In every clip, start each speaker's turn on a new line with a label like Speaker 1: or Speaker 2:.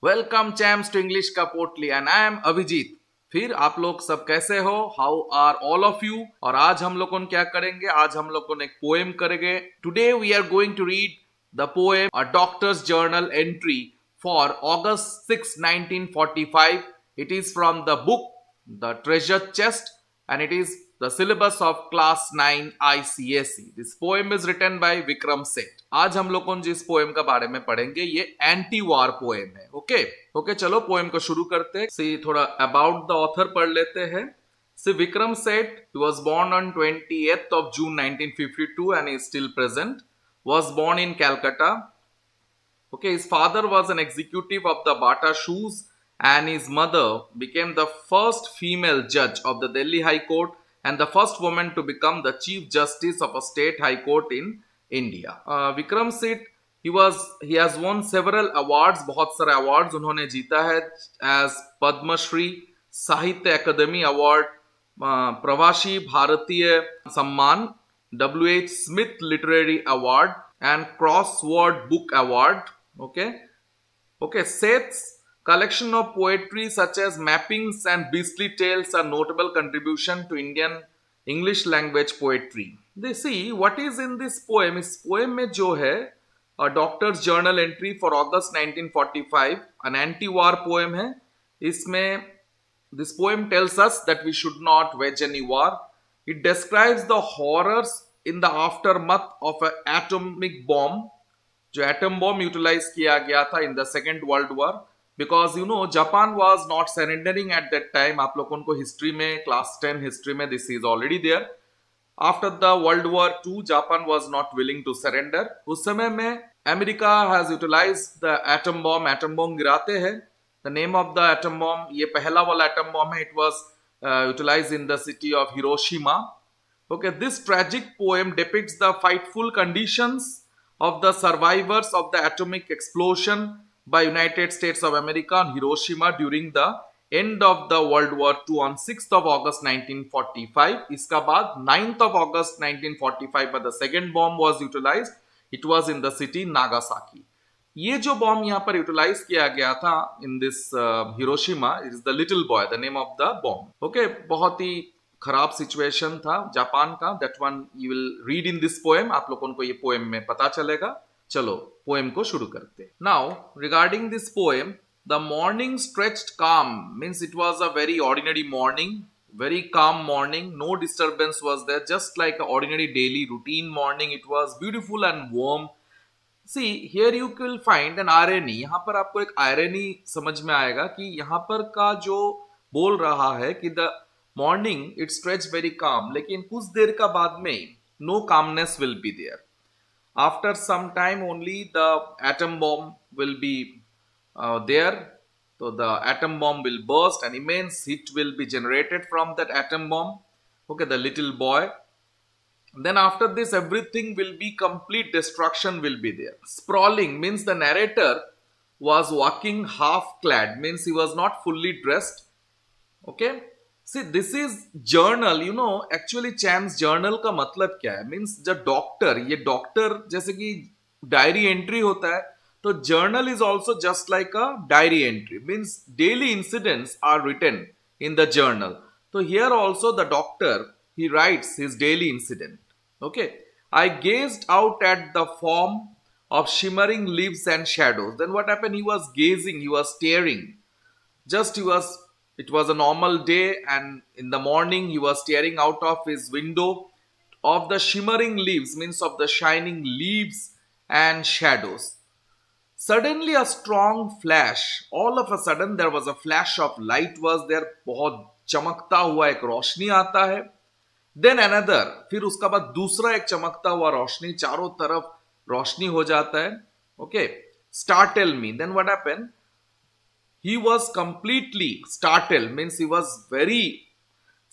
Speaker 1: Welcome चैम्स to English का पोटली and I am Abhijit. फिर आप लोग सब कैसे हो? How are all of you? और आज हम लोग क्या करेंगे? आज हम लोग एक पोएम करेंगे। Today we are going to read the poem a doctor's journal entry for August 6, 1945. It is from the book The Treasure Chest and it is the syllabus of class 9 ICSE. This poem is written by Vikram Seth. आज हम लोग जिस poem का बारे में पढ़ेंगे ये anti वार poem है। ओके, चलो पोएम को शुरू करते हैं। सी थोड़ा अबाउट द ऑथर पढ़ लेते हैं। सी Vikram Seth, he was born on 28th of June 1952 and is still present. Was born in Calcutta. Okay, his father was an executive of the Bata Shoes and his mother became the first female judge of the Delhi High Court and the first woman to become the Chief Justice of a state high court in India. Vikram Seth, he has won several awards, बहुत सारे awards उन्होंने जीता है, as Padma Shri, साहित्य अकादमी award, प्रवासी भारतीय सम्मान, W.H. Smith Literary Award and Crossword Book Award. Okay, Seth's collection of poetry such as Mappings and Beastly Tales are notable contribution to Indian English language poetry. They see what is in this poem. इस poem में जो है a doctor's journal entry for August 1945, an anti-war poem है। इसमें this poem tells us that we should not wage any war. It describes the horrors in the aftermath of an atomic bomb, जो atom bomb utilise किया गया था in the second world war, because Japan was not surrendering at that time. आप लोगों को history में, class 10 history में this is already there. After the world war 2 Japan was not willing to surrender. उस समय में America has utilise the atom bomb गिराते हैं। The name of the atom bomb, ये पहला वाला एटम बॉम्ब है, it was utilise in the city of Hiroshima. Okay, this tragic poem depicts the frightful conditions of the survivors of the atomic explosion by United States of America on Hiroshima during the end of the World War II on 6th of August 1945. इसका बाद 9th of August 1945 पर the second bomb was utilized. It was in the city Nagasaki. ये जो bomb यहाँ पर utilise किया गया था in this Hiroshima is the little boy, the name of the bomb. Okay, बहुत ही खराब सिचुएशन था जापान का। That one you will read in this poem. आप लोगों को ये पोएम में पता चलेगा। चलो पोएम को शुरू करते हैं। Now regarding this poem, the morning stretched calm means it was a very ordinary morning, very calm morning, no disturbance was there, just like an ordinary daily routine morning. It was beautiful and warm. See here you will find an irony. यहाँ पर आपको एक irony समझ में आएगा कि यहाँ पर का जो बोल रहा है कि the morning it stretched very calm, लेकिन कुछ देर का बाद में no calmness will be there. After some time only the atom bomb will be there. So the atom bomb will burst and immense heat will be generated from that atom bomb. Okay, the little boy. Then after this everything will be complete destruction will be there. Sprawling means the narrator was walking half clad, means he was not fully dressed. Okay. See, this is journal, actually चैम्स journal का मतलब क्या है? Means जब doctor, ये doctor जैसे कि diary entry होता है, तो journal is also just like a diary entry, means daily incidents are written in the journal. तो here also the doctor he writes his daily incident. Okay, I gazed out at the form of shimmering leaves and shadows. Then what happened? He was gazing, he was staring, just he was It was a normal day and in the morning he was staring out of his window of the shimmering leaves, means of the shining leaves and shadows. Suddenly a strong flash, all of a sudden there was a flash of light was there, बहुत चमकता हुआ एक रोशनी आता है। Then another, फिर उसका बाद दूसरा एक चमकता हुआ रोशनी, चारों तरफ रोशनी हो जाता है। Okay, startle me. Then what happened? He was completely startled, means he was very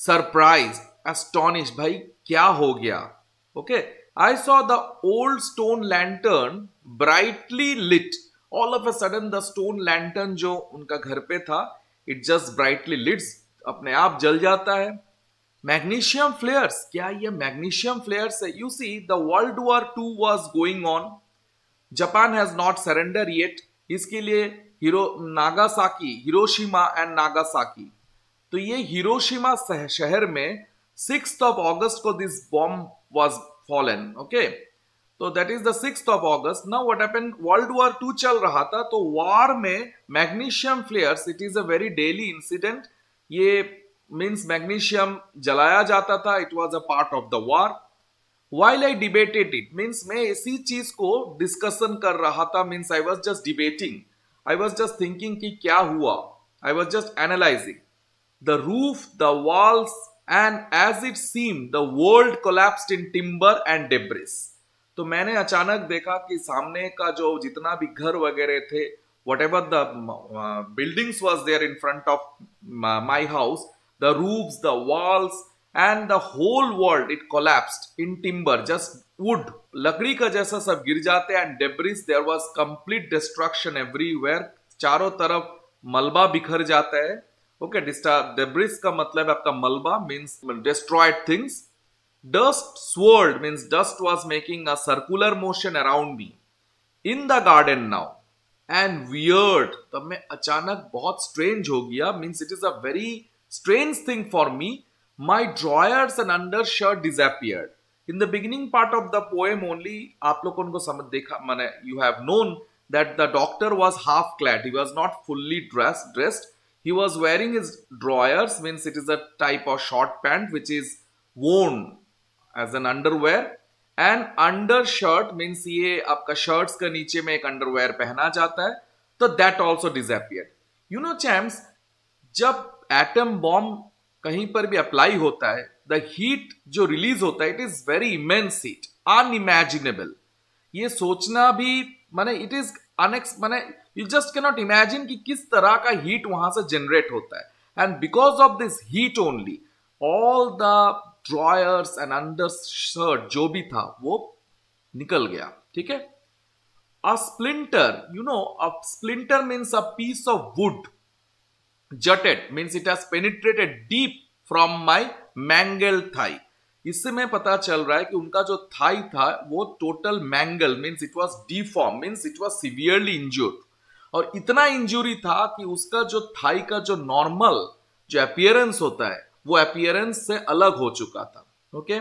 Speaker 1: surprised, astonished. भाई क्या हो गया? Okay, I saw the old stone lantern brightly lit. All of a sudden the stone lantern जो उनका घर पे था, it just brightly lit, अपने आप जल जाता है। Magnesium flares, क्या ये magnesium flares है? You see, the World War II was going on. Japan has not surrendered yet. इसके लिए नागासाकी, हिरोशिमा एंड नागासाकी। तो ये हिरोशिमा शहर में 6th of August को this bomb was fallen, okay. तो that is the 6th of August। Now what happened, world war 2 चल रहा था, तो वॉर में magnesium flares, it is a very daily incident. ये मीन्स मैग्नीशियम जलाया जाता था, it was a part of the war. While I debated it, means मैं इसी चीज को डिस्कशन कर रहा था, means I was just debating, I was just thinking कि क्या हुआ, I was just analysing the roof, the walls, and as it seem the world collapsed in timber and debris. तो मैंने अचानक देखा कि सामने का जो जितना भी घर वगैरह थे, whatever the buildings was there in front of my house, the roofs, the walls, and the whole world it collapsed in timber, just wood, लकड़ी का जैसा सब गिर जाते, and debris, there was complete destruction everywhere, चारों तरफ मलबा बिखर जाता है, ओके। debris का मतलब आपका मलबा, means destroyed things। dust swirled, means dust was making a circular motion around me in the garden now, and weird, तब मैं अचानक बहुत strange हो गया, means it is a very strange thing for me, my drawers and undershirt disappeared। In the beginning part of the poem only, आप लोगों को समझ देखा, माने you have known that the doctor was half clad, he was not fully dressed, he was wearing his drawers, means it is a type of short pant which is worn as an underwear, and undershirt means ये आपका shirts के नीचे में एक underwear पहना जाता है, तो that also disappeared। You know champs, जब atom bomb कहीं पर भी अप्लाई होता है, द हीट जो रिलीज होता है, it is very immense heat, unimaginable. ये सोचना भी माने इट इज माने you just can not imagine कि किस तरह का हीट वहां से जनरेट होता है। And because of this heat only, all the drawers and under shirt जो भी था वो निकल गया, ठीक है। A splinter, you know, a splinter means a piece of wood, jutted means it has penetrated deep from my mangled thigh। इससे मैं पता चल रहा है कि उनका जो थाई था वो total mangle, means it was deform, means it was severely इंज्यूर्ड, और इतना इंजुरी था कि उसका जो थाई का जो नॉर्मल जो अपीयरेंस होता है वो अपीयरेंस से अलग हो चुका था, okay.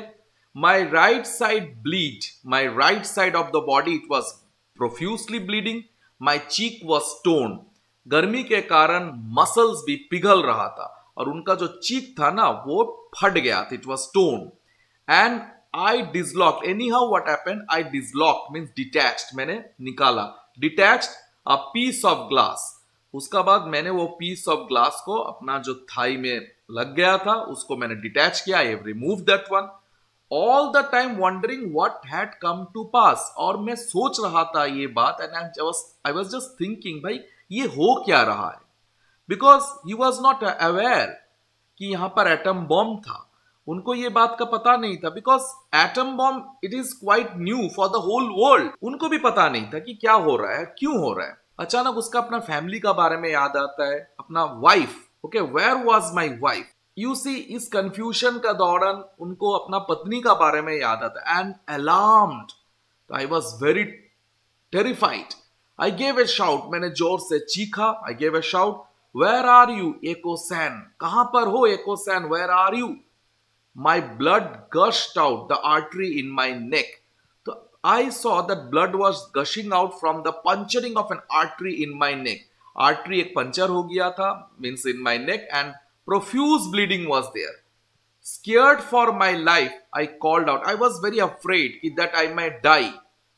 Speaker 1: My right side bleed, my right side of the body it was profusely bleeding, my cheek was tone, गर्मी के कारण मसल्स भी पिघल रहा था, और उनका जो चीक था ना वो फट गया था, it was stone. And I dislodged, anyhow what happened, I dislodged means detached, मैंने निकाला, detached a piece of glass. उसका बाद मैंने वो पीस ऑफ ग्लास को अपना जो थाई में लग गया था उसको मैंने डिटैच किया, I have remove that one, all the time wondering what had come to pass. और मैं सोच रहा था ये बात, and I was just thinking भाई ये हो क्या रहा है, because he was not aware कि यहां पर एटम बॉम्ब था, उनको ये बात का पता नहीं था, because atom bomb it is quite new for the whole world, उनको भी पता नहीं था कि क्या हो रहा है, क्यों हो रहा है। अचानक उसका अपना फैमिली का बारे में याद आता है, अपना wife, okay, where was my wife. You see, इस कंफ्यूजन का दौरान उनको अपना पत्नी का बारे में याद आता है, and alarmed, I was very terrified, I gave a shout, मैंने जोर से चीखा, I gave a shout, where are you, Echo San, कहां पर हो Echo San, where are you? My blood gushed out the artery in my neck। तो I saw that blood was gushing out from the puncturing of an artery in my neck। Artery एक puncture हो गया था, means in my neck, and profuse bleeding was there। Scared for my life, I called out, I was very afraid that I might die।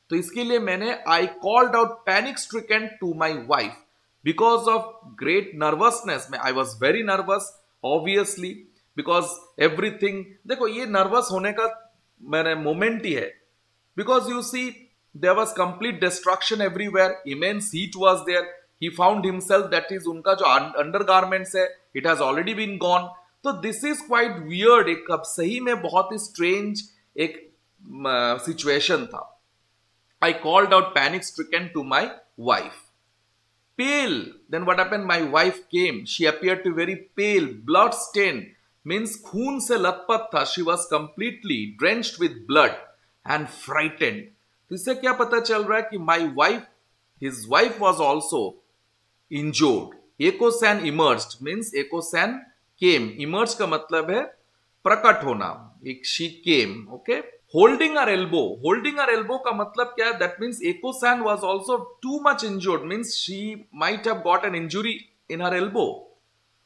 Speaker 1: तो इसके लिए मैंने I called out panic stricken to my wife because of great nervousness में। I was very nervous obviously, because everything, देखो ये nervous होने का मैंने मोमेंट ही है, because you see there was complete destruction everywhere, immense heat was there, he found himself that is उनका जो अंडरगारमेंट्स है it has already been gone. तो दिस इज क्वाइट वियर्ड, एक सही में बहुत ही स्ट्रेंज एक सिचुएशन था। I called out panic stricken to my wife. Pale. Then what happened? My wife came. She appeared to be very pale, blood stained. Means खून से लथपथ था. She was completely drenched with blood and frightened. तो इससे क्या पता चल रहा है कि my wife, his wife was also injured. Echosan emerged means Echosan came. Emerge का मतलब है प्रकट होना. एक she came. Okay. Holding her elbow. Holding her elbow का मतलब क्या है? That means Echosan was also too much injured. Means she might have got an injury in her elbow.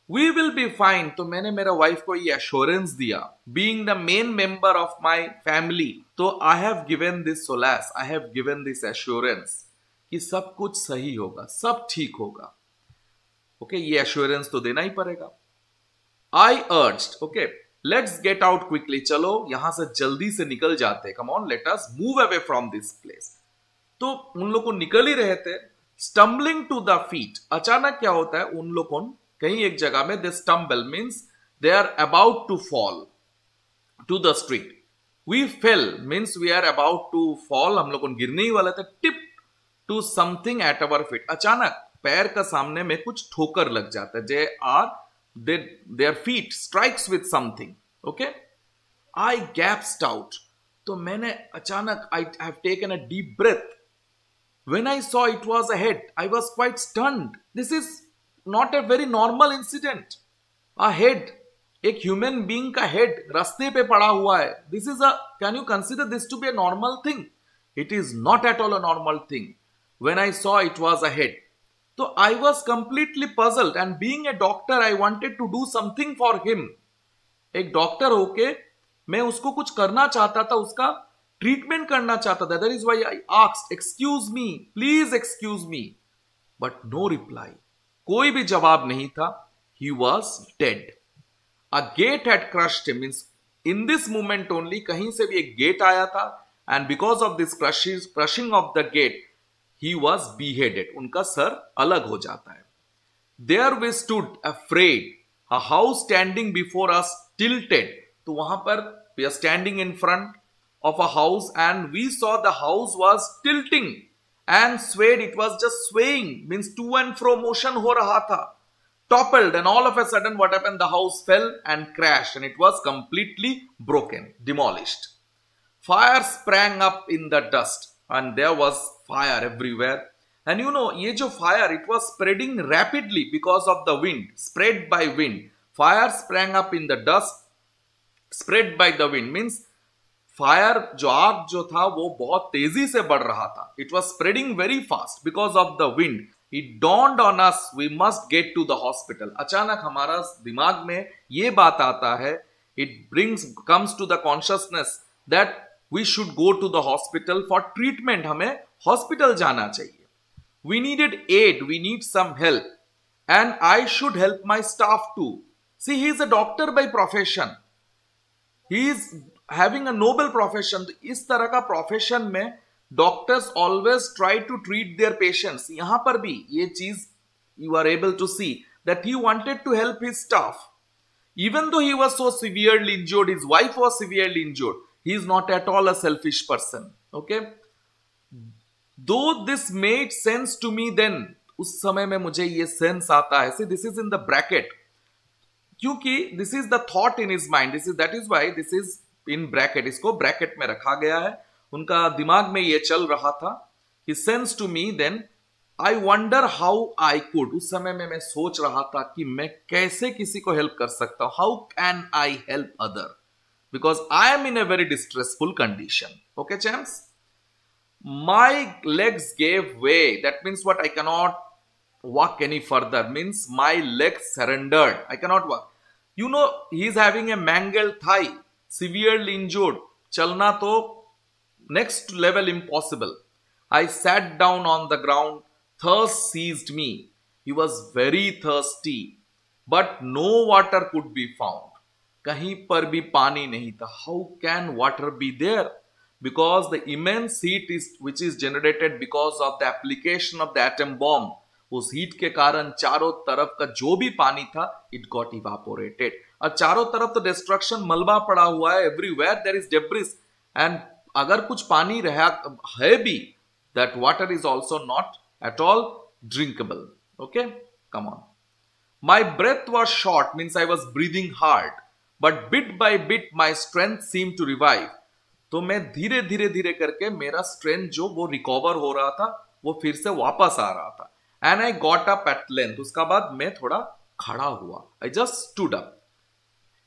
Speaker 1: We will be fine. तो मैंने मेरा wife को ये assurance दिया. Being the main member of my family, तो I have given this solace. I have given this assurance कि सब कुछ सही होगा, सब ठीक होगा. ओके, ये assurance तो देना ही पड़ेगा. I urged. Okay, let's get out quickly. चलो यहां से जल्दी से निकल जाते. Come on, let us move away from this place. तो उन लोग को निकल ही रहे थे. Stumbling to the feet. अचानक क्या होता है? उन लोग को कहीं एक जगह में they stumble means they are about to fall to the street. We fell means we are about to fall. हम लोग को गिरने ही वाले थे. Tip to something at our feet. अचानक पैर का सामने में कुछ ठोकर लग जाता है. Their feet strikes with something. Okay. I gasped out. तो मैंने अचानक I have taken a deep breath. When I saw it was a head, I was quite stunned. This is not a very normal incident. A head, एक human being का head रास्ते पे पड़ा हुआ है. This is can you consider this to be a normal thing? It is not at all a normal thing. When I saw it was a head. So I was completely puzzled, and being a doctor, I wanted to do something for him. एक doctor होके मैं उसको कुछ करना चाहता था, उसका treatment करना चाहता था. That is why I asked, excuse me, please excuse me. But no reply. कोई भी जवाब नहीं था. He was dead. A gate had crushed him. Means in this moment only कहीं से भी एक गेट आया था, and because of this crushing of the gate, he was beheaded. उनका सर अलग हो जाता है. There we stood afraid. A house standing before us tilted. तो वहां पर we are standing in front of a house, and we saw the house was tilting and swayed. It was just swaying, means to and fro motion हो रहा था. Toppled, and all of a sudden what happened? The house fell and crashed, and it was completely broken, demolished. Fire sprang up in the dust, and there was fire everywhere. And you know, ये जो fire, it was spreading rapidly because of the wind, spread by wind. Fire sprang up in the dust, spread by the wind, means fire जो आग जो था वो बहुत तेजी से बढ़ रहा था. It was spreading very fast because of the wind. It dawned on us, we must get to the hospital. अचानक हमारा दिमाग में ये बात आता है. It comes to the consciousness that we should go to the hospital for treatment. हमें hospital जाना चाहिए. We needed aid, we need some help, and I should help my staff too. See, he is a doctor by profession. He is having a noble profession. इस तरह का profession में doctors always try to treat their patients. यहां पर भी ये चीज you are able to see that he wanted to help his staff. Even though he was so severely injured, his wife was severely injured, he is not at all a selfish person. Okay, though this made sense to me then, उस समय में मुझे ये sense आता है. See, this is in the bracket, क्योंकि this is the thought in his mind. That is why this is in bracket. इसको bracket में रखा गया है. उनका दिमाग में ये चल रहा था. He sensed to me then, I wonder how I could. उस समय में मैं सोच रहा था कि मैं कैसे किसी को हेल्प कर सकता हूं. How can I help other? Because I am in a very distressful condition. Okay, champs? My legs gave way. That means what? I cannot walk any further. Means my legs surrendered. I cannot walk. You know, he is having a mangled thigh. Severely injured. Chalna to next level impossible. I sat down on the ground. Thirst seized me. He was very thirsty, but no water could be found. कहीं पर भी पानी नहीं था. How can water be there? Because the immense heat which is generated because of the application of the atom bomb. उस heat के कारण चारों तरफ का जो भी पानी था, it got evaporated. और चारों तरफ तो डिस्ट्रक्शन, मलबा पड़ा हुआ है. Everywhere there is debris. And अगर कुछ पानी रहा है भी, that water is also not at all drinkable. Okay, come on. My breath was short, means I was breathing hard, but bit by bit my strength seem to revive. तो मैं धीरे धीरे धीरे करके मेरा स्ट्रेंथ जो वो रिकवर हो रहा था, वो फिर से वापस आ रहा था. And I got up at length, उसका बाद मैं थोड़ा खड़ा हुआ, I just stood up.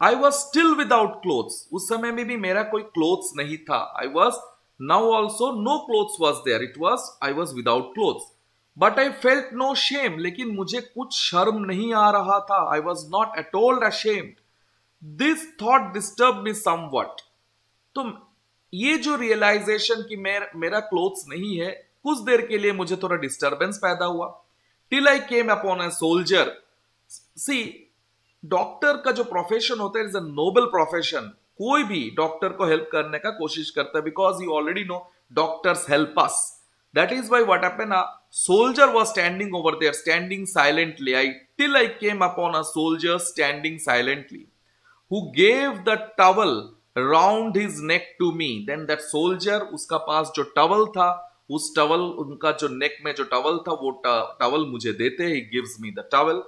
Speaker 1: I was still without clothes, उस समय में भी मेरा कोई क्लोथ्स नहीं था। I was now also no clothes was there, it was I was without clothes. But I felt no shame, लेकिन मुझे कुछ शर्म नहीं आ रहा था। I was not at all ashamed. This thought disturb me somewhat. तो ये जो रियलाइजेशन कि मेरा क्लोथ्स नहीं है, कुछ देर के लिए मुझे थोड़ा डिस्टर्बेंस पैदा हुआ। Till I came upon a soldier. See, doctor का जो प्रोफेशन होता है इज अ नोबल प्रोफेशन। कोई भी डॉक्टर को हेल्प करने का कोशिश करता है, because you already know doctors help us. That is why what happened, a soldier was standing over there, standing silently. Till I came upon a soldier standing silently, who gave the towel round his neck to me. Then that soldier, उसका पास जो towel था, उस towel, उनका जो नेक में जो towel था, वो टवल मुझे देते, he gives me the towel.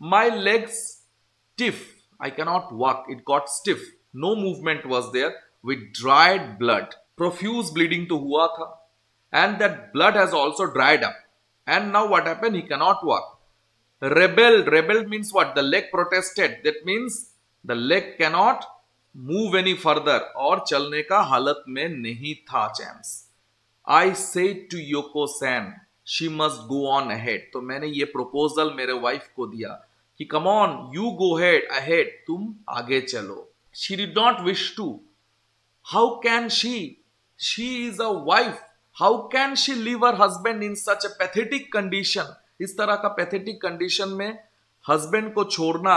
Speaker 1: My legs stiff, I cannot walk, it got stiff. No movement was there, with dried blood. Profuse bleeding तो हुआ था, and that blood has also dried up. And now what happened? He cannot walk. Rebelled means what? The leg protested. That means the leg cannot move any further. और चलने का हालत में नहीं था चैम्स। I said to Yoko San, she must go on ahead. तो मैंने ये proposal मेरे वाइफ को दिया कि come on, you go ahead, तुम आगे चलो। She did not wish to. How can she? She is a wife. How can she leave her husband in such a pathetic condition? इस तरह का pathetic condition में husband को छोड़ना,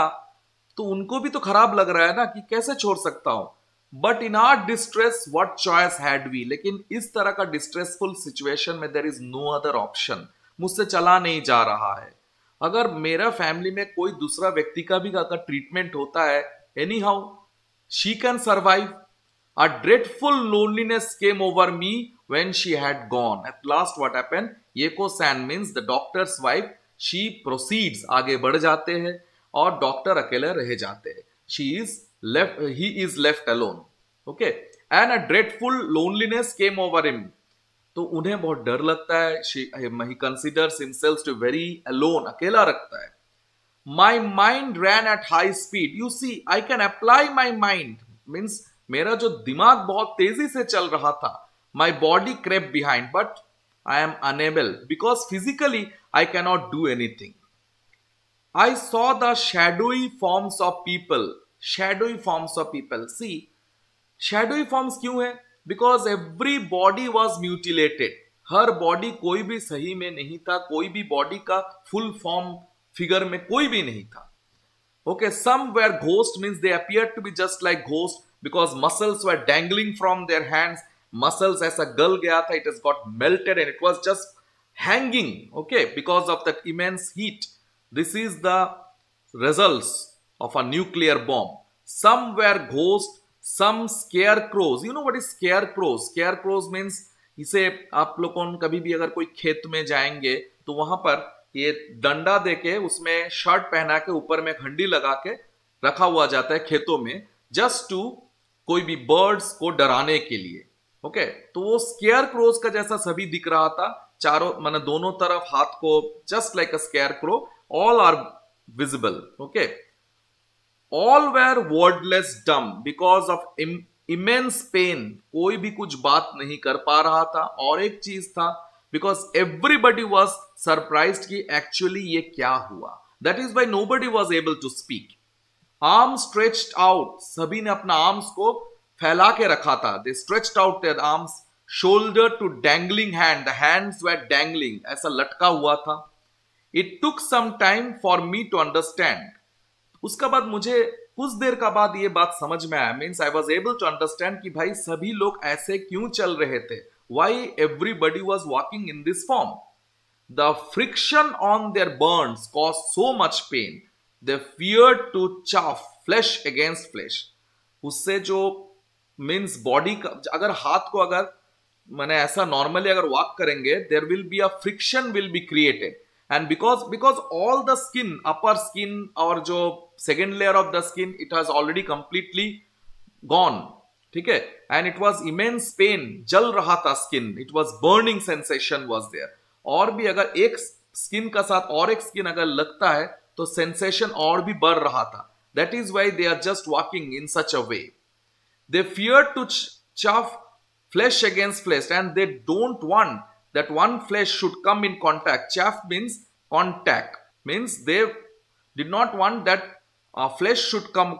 Speaker 1: तो उनको भी तो खराब लग रहा है ना कि कैसे छोड़ सकता हूं। But in our distress, what choice had we? लेकिन इस तरह का distressful situation में there is no other option. मुझसे चला नहीं जा रहा है। अगर मेरा फैमिली में कोई दूसरा व्यक्ति का भी अगर ट्रीटमेंट होता है, anyhow, she can survive. A dreadful loneliness came over me when she had gone. At last what happened? Yoko San means the doctor's wife. She proceeds, आगे बढ़ जाते हैं और डॉक्टर अकेले रह जाते हैं। He is left alone. Okay. And a dreadful loneliness came over him. तो उन्हें बहुत डर लगता है। He considers himself to very alone. अकेला रखता है। My mind ran at high speed. You see, I can apply my mind. Means मेरा जो दिमाग बहुत तेजी से चल रहा था। My body crept behind, but I am unable because physically I cannot do anything. I saw the shadowy forms of people. Shadowy forms of people. See, shadowy forms क्यों है? Because every body was mutilated. Her body कोई भी सही में नहीं था, कोई भी बॉडी का फुल फॉर्म फिगर में कोई भी नहीं था। Okay, some were ghosts, means they appeared to be just like ghosts because muscles were dangling from their hands. Muscles ऐसा गल गया था, it has got melted and it was just hanging, okay, because of that immense heat. This is the results of a nuclear bomb. Some were ghosts, some scarecrows. You know what is scarecrows? Scarecrows means, इसे आप लोगों कभी भी अगर कोई खेत में जाएंगे तो वहां पर ये डंडा देके उसमें शर्ट पहना के ऊपर में खंडी लगा के रखा हुआ जाता है खेतों में, जस्ट टू कोई भी बर्ड्स को डराने के लिए। ओके, तो वो स्केयर क्रोज का जैसा सभी दिख रहा था, चारों माने दोनों तरफ हाथ को, just like a scarecrow, all are visible. Okay, all were wordless dumb because of immense pain. कोई भी कुछ बात नहीं कर पा रहा था। और एक चीज था, बिकॉज एवरीबडी वॉज सरप्राइज्ड कि एक्चुअली ये क्या हुआ। That is why nobody was able to speak. Arm stretched out, सभी ने अपना आर्म्स को फैला के रखा था। They stretched out their arms, shoulder to dangling hand, the hands were dangling, ऐसा लटका हुआ था। It took some time for me to understand. उसका बाद मुझे कुछ देर का बाद ये बात समझ में आया, means I was able to understand कि भाई सभी लोग ऐसे क्यों चल रहे थे, why everybody was walking in this form. The friction on their burns cause so much pain, they feared to chafe flesh against flesh. उससे जो मीन्स बॉडी का, अगर हाथ को अगर मैंने ऐसा नॉर्मली अगर वॉक करेंगे, there will be a friction will be created, and because all the skin, upper skin और जो second layer of the skin, it has already completely gone, ठीक है, and it was immense pain, जल रहा था skin, it was burning sensation was there। और भी अगर एक स्किन का साथ और एक स्किन अगर लगता है तो सेंसेशन और भी बढ़ रहा था. That is why they are just walking in such a way. They fear to chafe flesh against flesh, and they don't want that one flesh should come in contact. Chafe means contact, means they did not want that flesh should come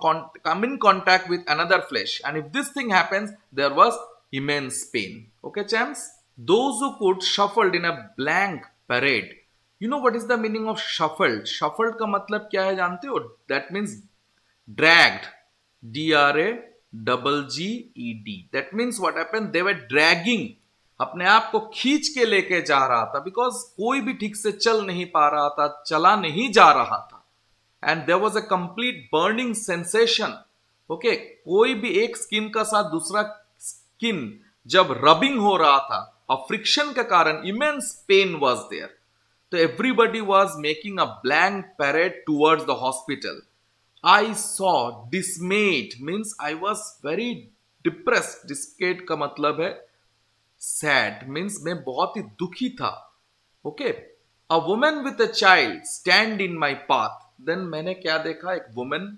Speaker 1: in contact with another flesh. And if this thing happens, there was immense pain. Okay, champs? Those who could shuffled in a blank parade. You know what is the meaning of shuffled? Shuffled का मतलब क्या है जानते हो? That means dragged. DRAGGED. That means what happened? They were dragging. अपने आप को खींच के लेके जा रहा था, बिकॉज कोई भी ठीक से चल नहीं पा रहा था, चला नहीं जा रहा था. And there was a complete burning sensation. Okay, कोई भी एक स्किन का साथ दूसरा स्किन जब रबिंग हो रहा था और फ्रिक्शन के कारण इमेंस पेन वाज देयर. तो everybody was making a blank parade towards the hospital. I saw dismayed means I was very depressed. Dismayed का मतलब है sad means मैं बहुत ही दुखी था. Okay, a woman with a child stand in my path. Then मैंने क्या देखा? एक woman,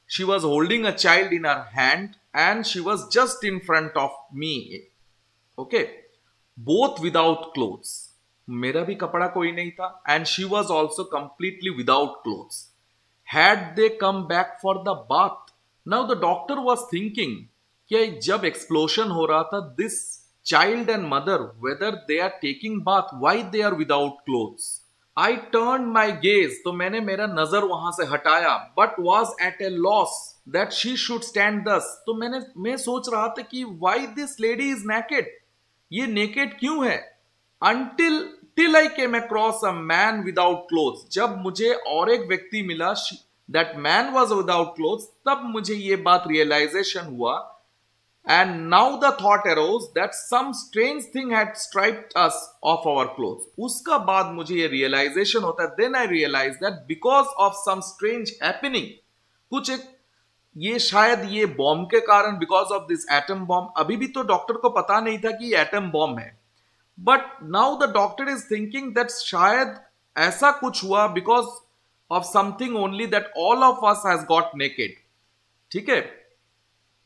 Speaker 1: she was holding a child in her hand and she was just in front of me. Okay, both without clothes. मेरा भी कपड़ा कोई नहीं था and she was also completely without clothes. Had they come back for the bath? Now the doctor was thinking कि जब explosion हो रहा था, this child and mother, whether they are taking bath, why they are without clothes? I turned my gaze, तो मैंने मेरा नजर वहां से हटाया, but was at a loss that she should stand thus. तो मैं सोच रहा था कि why this lady is naked? ये naked क्यों है? Till I came across a man without clothes. जब मुझे और एक व्यक्ति मिला, that man was without clothes, तब मुझे ये बात realization हुआ. And now the thought arose that some strange thing had stripped us of our clothes. उसका बाद मुझे ये realization होता है. Then I realized that because of some strange happening, कुछ एक ये शायद ये बॉम्ब के कारण, because of this atom bomb. अभी भी तो डॉक्टर को पता नहीं था कि ये एटम बॉम्ब है. But now the doctor is thinking that शायद ऐसा कुछ हुआ because of something only that all of us has got naked. ठीक है?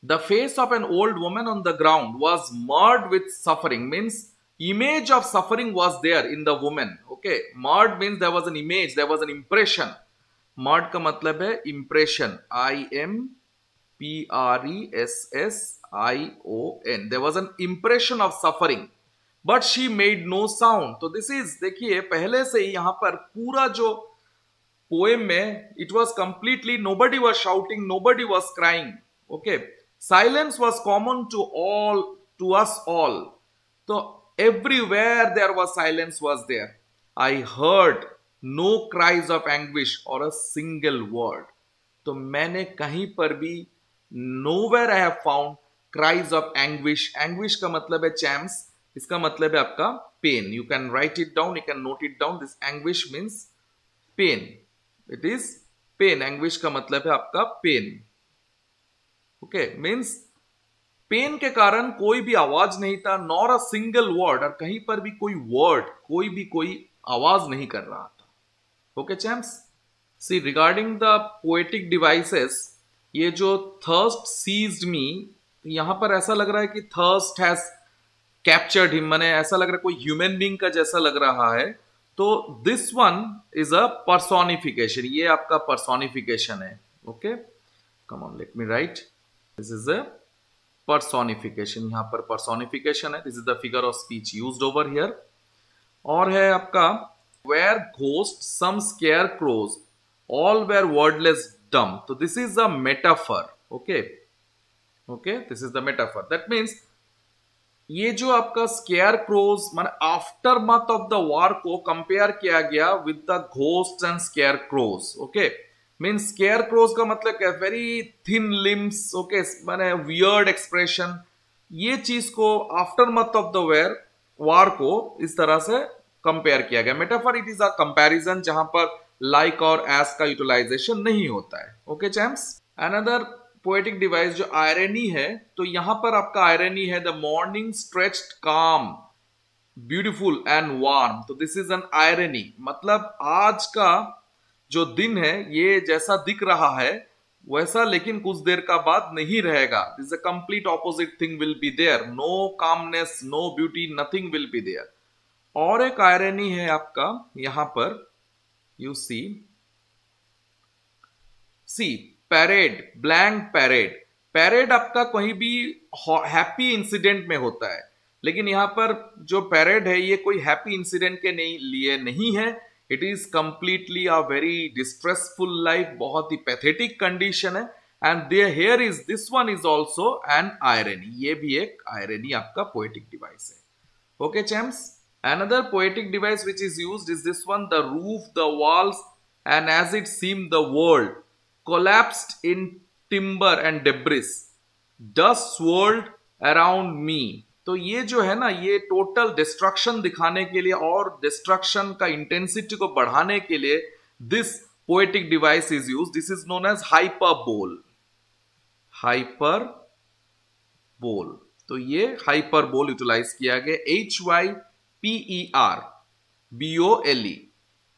Speaker 1: The face of an old woman on the ground was marred with suffering. Means image of suffering was there in the woman. Okay, marred means there was an image, there was an impression. Marred का मतलब है impression. IMPRESSION. There was an impression of suffering. But she made no sound. तो this is, देखिए पहले से ही यहां पर पूरा जो पोएम में it was completely nobody was shouting, nobody was crying. Okay, silence was common to us all. तो everywhere there was silence was there. I heard no cries of anguish or a single word. तो मैंने कहीं पर भी nowhere I have found cries of anguish. Anguish का मतलब है champs, इसका मतलब है आपका pain. You can write it down, you can note it down. This anguish means pain. It is pain. Anguish का मतलब है आपका पेन. ओके, मीन्स पेन के कारण कोई भी आवाज नहीं था, नॉर अ सिंगल वर्ड. और कहीं पर भी कोई वर्ड, कोई आवाज नहीं कर रहा था. Okay champs, see regarding the poetic devices, ये जो थर्स्ट सीज्ड मी, यहां पर ऐसा लग रहा है कि थर्स्ट हैज कैप्चर्ड हिम, माने ऐसा लग रहा है कोई ह्यूमन बीइंग का जैसा लग रहा है. तो this one is a personification. ये आपका पर्सोनिफिकेशन है. Okay, come on let me write. This is a personification. यहां पर पर्सोनिफिकेशन है. This is the figure of speech used over here. और है आपका were ghost some scarecrows all were wordless dumb. तो this is a metaphor. Okay, this is the metaphor. That means ये जो आपका स्केयर क्रोज माने aftermath of the war को compare किया गया with the ghost and scarecrows. Okay, means scarecrows का मतलब क्या? Very thin limbs. ओके, माने वियर्ड एक्सप्रेशन. ये चीज को आफ्टर मथ ऑफ द वॉर को इस तरह से कंपेयर किया गया. Metaphor it is a comparison जहां पर लाइक और एस का यूटिलाइजेशन नहीं होता है. Okay champs, another poetic device जो आयरनी है, तो यहां पर आपका आयरनी है द मॉर्निंग स्ट्रेच्ड काम ब्यूटीफुल एंड वार्म। तो दिस इज एन आयरनी, मतलब आज का जो दिन है ये जैसा दिख रहा है वैसा लेकिन कुछ देर का बाद नहीं रहेगा। This a complete opposite thing will be there, no calmness, no beauty, nothing will be there. और एक आयरनी है आपका यहां पर, you see parade, blank parade. Parade आपका कहीं भी हैप्पी इंसिडेंट में होता है, लेकिन यहां पर जो पैरेड है ये कोई हैप्पी इंसिडेंट के लिए नहीं है। It is completely a very distressful life, बहुत ही पैथेटिक कंडीशन है। And there here is this one is also an irony, ये भी एक आयरनी आपका पोएटिक डिवाइस है। Okay champs, another poetic device which is used is this one, the roof, the walls, and as it seemed the world collapsed in timber and debris, dust swirled around me। तो ये जो है ना, ये total destruction दिखाने के लिए और डिस्ट्रक्शन का इंटेंसिटी को बढ़ाने के लिए this poetic device is use. This is known as hyperbole, hyperbole. तो ये हाइपरबोल यूटिलाइज किया गया, HYPERBOLE।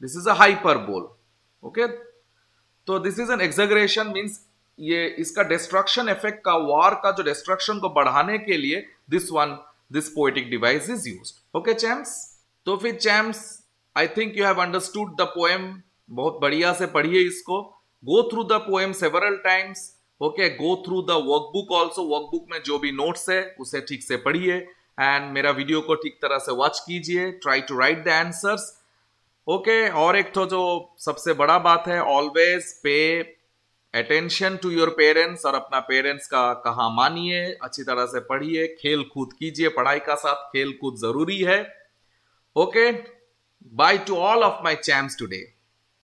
Speaker 1: This is a hyperbole. Okay, तो this is an exaggeration, means ये इसका डिस्ट्रक्शन इफेक्ट का, वार का जो डिस्ट्रक्शन को बढ़ाने के लिए this poetic device is used. Okay champs, तो फिर champs I think you have understood the poem. बहुत बढ़िया से पढ़िए इसको, go through the poem several times. Okay, go through the workbook also, workbook में जो भी नोट्स है उसे ठीक से पढ़िए एंड मेरा वीडियो को ठीक तरह से वॉच कीजिए, try to write the answers. Okay, और एक तो जो सबसे बड़ा बात है, always pay attention to your parents, और अपना पेरेंट्स का कहा मानिए, अच्छी तरह से पढ़िए, खेल कूद कीजिए, पढ़ाई का साथ खेल कूद जरूरी है। Okay, by two all of my champs today.